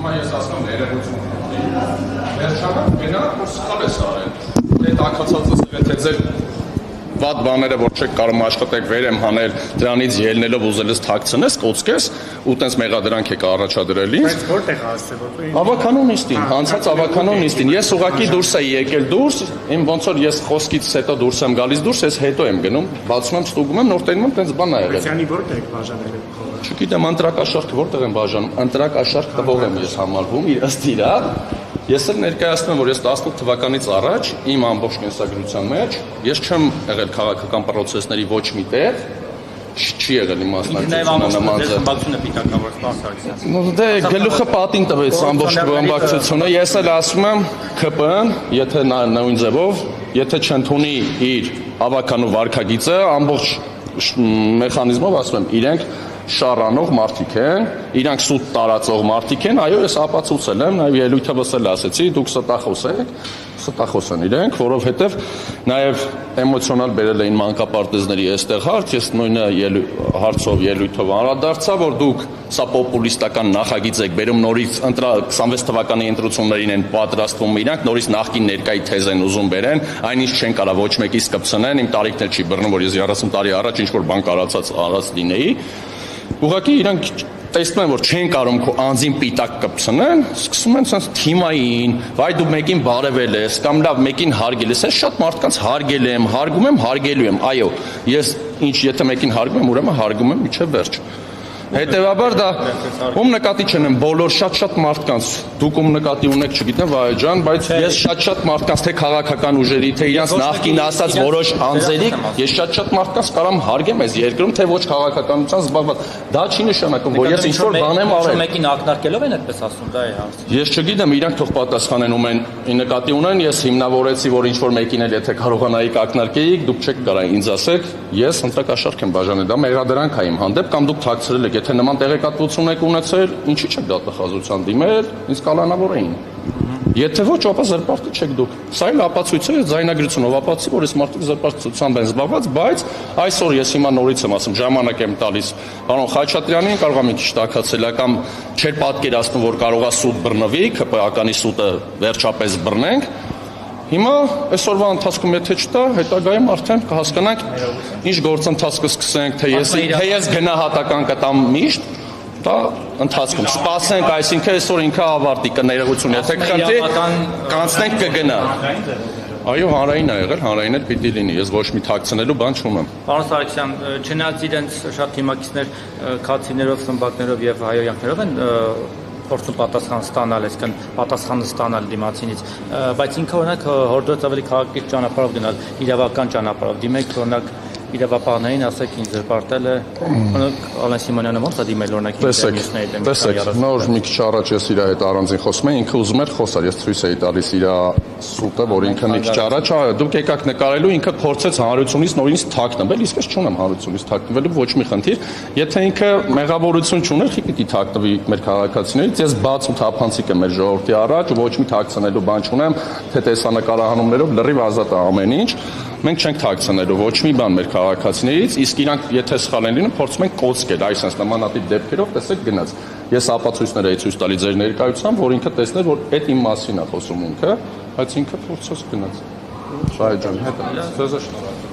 Հիմա ես ասում եմ ներողություն վերջանալ, գնանք, որ սխալ ես արել։ Դե տաքացածս եթե ձեր վատ բաները, որ չեք կարող աշխատեք վեր եմ հանել, դրանից ելնելով ուզելս թաքցնես, կոծկես ու տենց մեղադրանք եք առաջադրել ինձ։ Բայց որտեղ ասել, որ Ավականո նիստին, հանցած ավականո նիստին։ Ես ուղղակի դուրս էի եկել դուրս, իմ ոնց որ ես խոսքից հետո դուրս եմ գալիս դուրս, ես հետո եմ գնում, բացում եմ, ստուգում եմ, նոր տենում եմ, տենց բան ա եղել։ Քանի որտեղ եք բաժանել եք խորը։ Չգիտեմ, ընտրակաշարքը որտեղ եմ բաժանում, ընտրակաշարք տվող եմ ես համարվում, ըստ իրա։ Ես էլ ներկայացնում եմ, որ ես 18 թվականից առաջ իմ ամբողջ կենսագրության մեջ ես չեմ եղել քաղաքական պրոցեսների ոչ մի տեղ, չի եղել իմ մասնակցությունը նման ձև։ Դե գլուխը պատին տվեց ամբողջ բամբակցությունը, ես էլ ասում եմ ԿՊ-ն, եթե նույն ձևով, եթե չընդունի իր ավականու վարքագիծը, ամբողջ մեխանիզմով ասում եմ, իրենք շարանող մարդիկ են, իրանք սուտ տարածող մարդիկ են, այո, ես ապացուցել եմ, նաև ելույթս էլ ասեցի, դուք ստախոս են իրենք, որովհետև նաև էմոցիոնալ բերել էին մանկապարտեզների այստեղ հարց, ես նույնը հարցով ելույթով անդրադարձա, որ դուք սա պոպուլիստական նախագիծ եք բերում, նորից 26 թվականի ընտրություններին են պատրաստվում իրանք, նորից նախկին ներկայի թեզ են ուզում բերեն, այնինչ չեն կարող ոչ մեկից կպցնեն, իմ տարիքն էլ չի բռնում, որ ես 30 տարի առաջ ինչ-որ բան արած լինեի, ուղղակի իրանք տեսնում են, որ չեն կարող քո անձին պիտակ կպցնեն, սկսում են sense թիմային, վայ դու մեկին բարևել ես, կամ լավ մեկին հարգել ես, ես շատ մարդկանց հարգել եմ, հարգում եմ, հարգելու եմ, այո, ես ինչ եթե մեկին հարգում եմ, ուրեմն հարգում եմ մինչև վերջ։ Հետևաբար դա ում նկատի չունեմ, բոլոր շատ մարդկանց, դուք ում նկատի ունեք, չգիտեմ, Վահե ջան, բայց ես շատ մարդկանց թե քաղաքական ուժերի, թե իրանց նախկին ասած որոշ անձերի, ես շատ մարդկանց կարամ հարգեմ այս երկրում, թե ոչ քաղաքականության զբաղված։ Դա չի նշանակում, որ ես ինչ-որ բան եմ արել։ Մեկին ակնարկելով են այդպես ասում, դա է հարցը։ Ես չգիտեմ, իրանք թող պատասխանեն ում են նկատի ունեն, ես հիմնավորեցի, որ ինչ-որ մեկին էլ եթե կարողանայիք ակնարկեիք, դուք չեք կարող ինձ ասեք, ես ընտրակաշարք եմ բաժանել, դա մեղադրանք է իմ հանդեպ կամ դուք թաքցրել եք, եթե նման տեղեկատվություն եք ունեցել, ինչի՞ չեք դատախազության դիմել, ինձ կալանավորեին։ Եթե ոչ, ապա զրպարտի չեք դուք։ Սա էլ ապացույց է ձայնագրությունով ապացուցի, որ այս մարդիկ զրպարտությամբ են զբաղված, բայց այսօր ես հիմա նորից եմ ասում, ժամանակ եմ տալիս պարոն Խաչատրյանին, կարող եմ մի քիչ տաքացել կամ չէր պատկերացնում, որ կարողա սուտ բռնվի, ԿՊԱ-կանի սուտը վերջապես բռնենք։ Հիմա այսօրվա ընթացքում եթե չտա, հետագայում արդեն կհասկանանք ինչ գործընթաց կսկսենք, թե ես գնահատական կտամ միշտ, դա ընթացքում սպասենք, այսինքն այսօր ինքը ավարտի կներողություն, եթե կխնդրի, կանցնենք կգնա։ Այո, հանրային ա եղել, հանրային էլ պիտի լինի, ես ոչ մի թաքցնելու բան չունեմ։ Պարոն Սարգսյան, չնայած իրենց շատ թիմակիցներ քացիներով, սմբակներով եւ հայոյանքներով են փորձում պատասխան ստանալ, այսինքն պատասխանը ստանալ դիմացինից, բայց ինքը օրինակ հորդորեց ավելի քաղաքական ճանապարհով գնալ, իրավական ճանապարհով, դիմեք օրինակ իրավապահներին, ասեք ինձ զրպարտել է, օրինակ Ալեն Սիմոնյանը ոնց է դիմել օրինակ ինտերնետների դեմ։ Տեսեք, նոր մի քիչ առաջ ես իր հետ առանձին խոսում եմ, ինքը ուզում էր խոսալ, ես ցույց էի տալիս իր սուտը, որ ինքը մի քիչ առաջ, դուք եկաք նկարելու, ինքը փորձեց հանրությունից նորից թաքնվել, իսկ ես չունեմ հանրությունից թաքնվելու ոչ մի խնդիր, եթե ինքը մեղավորություն չուներ, խի պիտի թաքնվի մեր քաղաքացիներից, ես բաց ու թափանցիկ եմ մեր ժողովրդի առաջ, ոչ մի թաքցնելու բան չունեմ, թե տեսանկարահանումներով լրիվ ազատ է ամեն ինչ, մենք չենք թաքցնելու ոչ մի բան մեր քաղաքացիներից, իսկ իրանք եթե սխալ են լինում, փորձում ենք կոծկել, այսպես նմանատիպ դեպքերով, տեսեք գնաց։ Ես ապացույցներ էի ցույց տալի ձեր ներկայությամբ, որ ինքը տեսներ, որ այդ իմ մասին է խոսում ինքը, բայց ինքը փորձեց գնաց։ Վայ ջան, հետո։